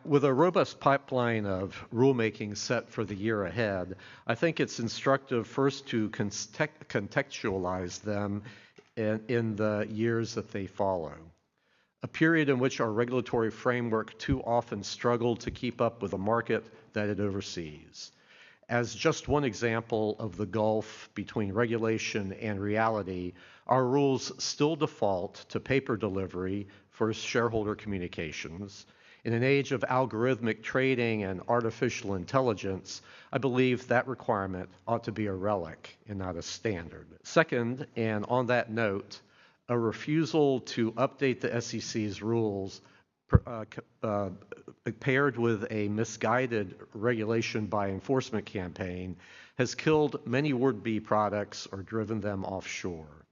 With a robust pipeline of rulemaking set for the year ahead, I think it's instructive first to contextualize them in the years that they follow. A period in which our regulatory framework too often struggled to keep up with a market that it oversees. As just one example of the gulf between regulation and reality, our rules still default to paper delivery for shareholder communications. In an age of algorithmic trading and artificial intelligence, I believe that requirement ought to be a relic and not a standard. Second, and on that note, a refusal to update the SEC's rules paired with a misguided regulation by enforcement campaign has killed many would-be products or driven them offshore.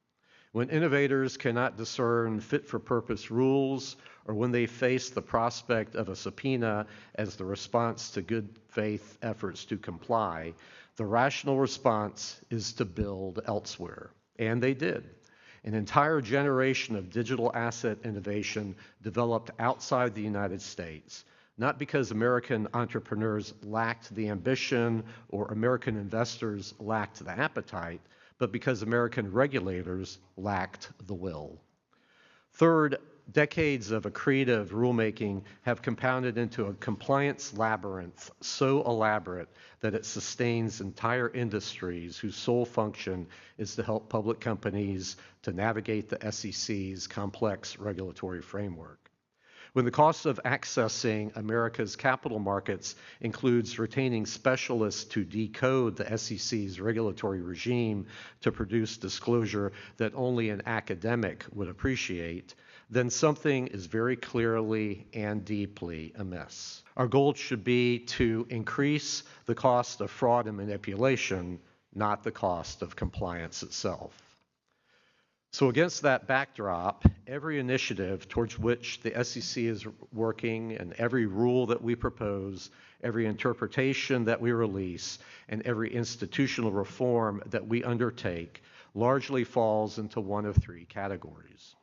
When innovators cannot discern fit-for-purpose rules, or when they face the prospect of a subpoena as the response to good faith efforts to comply, the rational response is to build elsewhere. And they did. An entire generation of digital asset innovation developed outside the United States, not because American entrepreneurs lacked the ambition or American investors lacked the appetite, but because American regulators lacked the will. Third, decades of accretive rulemaking have compounded into a compliance labyrinth so elaborate that it sustains entire industries whose sole function is to help public companies to navigate the SEC's complex regulatory framework. When the cost of accessing America's capital markets includes retaining specialists to decode the SEC's regulatory regime to produce disclosure that only an academic would appreciate, then something is very clearly and deeply amiss. Our goal should be to increase the cost of fraud and manipulation, not the cost of compliance itself. So against that backdrop, every initiative towards which the SEC is working and every rule that we propose, every interpretation that we release, and every institutional reform that we undertake largely falls into one of three categories.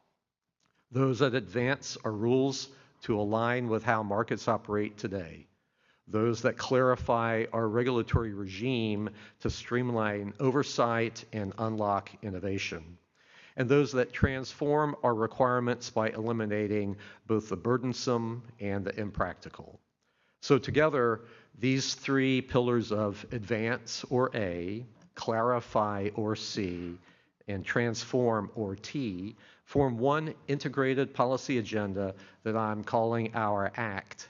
Those that advance our rules to align with how markets operate today. Those that clarify our regulatory regime to streamline oversight and unlock innovation. And those that transform our requirements by eliminating both the burdensome and the impractical. So together, these three pillars of advance, or A, clarify, or C, and transform, or T, form one integrated policy agenda that I'm calling our ACT,